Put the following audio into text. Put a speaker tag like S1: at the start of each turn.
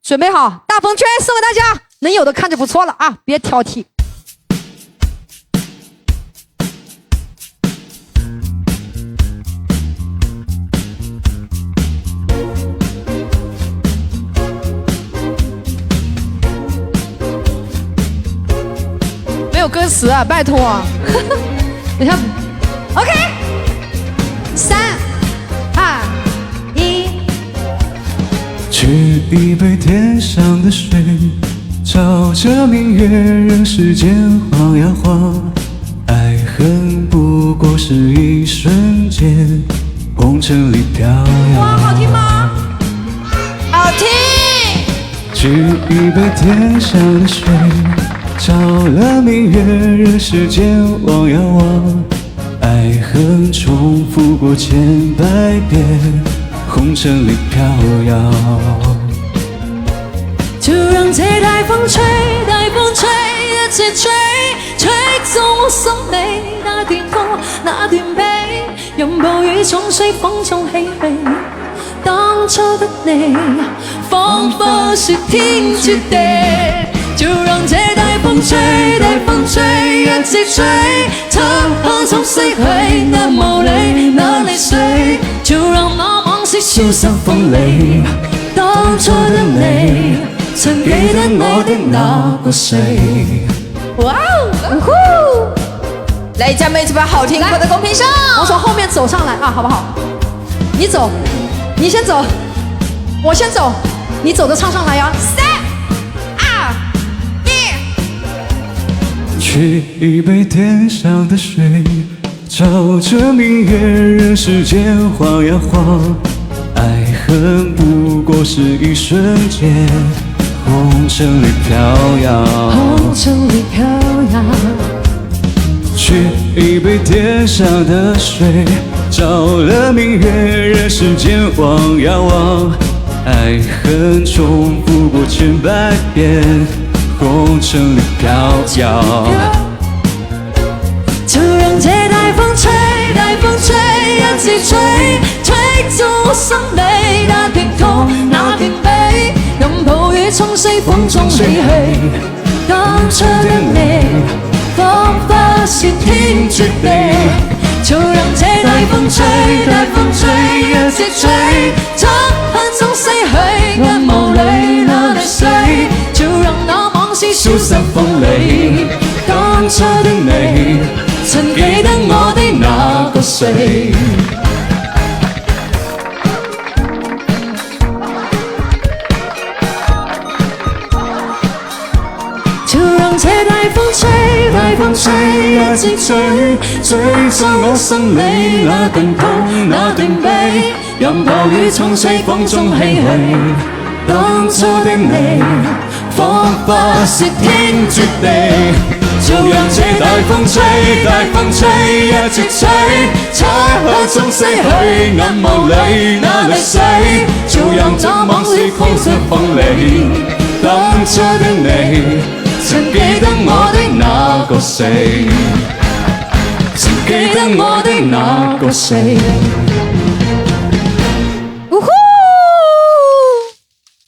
S1: 准备好，大风吹送给大家，能有的看就不错了啊，别挑剔。没有歌词啊，拜托啊！等一下 ，OK， 3、2、1。
S2: 取一杯天上的水，照着明月，任世间晃呀晃。爱恨不过是一瞬间，红尘里飘摇。
S1: 哇，好听吗？好听。
S2: 取一杯天上的水，照了明月，任世间望呀望。爱恨重复过千百遍，红尘里飘摇。
S3: 就让这大风吹，大风吹，一直吹，吹走我心里那段痛，那段悲。任暴雨沖碎，風中唏噓。當初的你，彷彿是天絕地。就讓這大風吹，大風吹，一直吹，漆黑中逝去那無理，那淚水。就讓那往事消失風裏，當初的你，曾記得我的那個誰。
S1: 哇哦！来，家妹这边好听，快在公屏上。我从后面走上来啊，好不好？你走，你先走，我先走，你走着唱上来呀。
S2: 取一杯天上的水，照着明月，任世间晃呀晃。爱恨不过是一瞬间，红尘里飘摇。
S3: 红尘里飘摇。
S2: 取一杯天上的水，照了明月，任世间望呀望。爱恨重复过千百遍，红尘里飘摇。
S3: 就讓這大風吹，大風吹，一直吹，吹走我心裏那段痛，那段悲。任暴雨沖碎，風中唏噓。當初的你，彷彿是天絕地。就讓這大風吹，大風吹，一直吹，漆黑中逝去那無淚，那淚水。就讓那往事消失風裏，當初的你，曾記得我的那個誰。就讓這大風吹，大風吹，一直吹，吹走我心裏那段痛，那段悲。任暴雨沖碎，風中唏噓。當初的你，彷彿是天絕地。就讓這大風吹，大風吹，一直吹，漆黑中逝去眼眸裏那淚水。就讓那往事風出風裏，當初的你，曾記得我的那個誰，曾記得我的那個誰。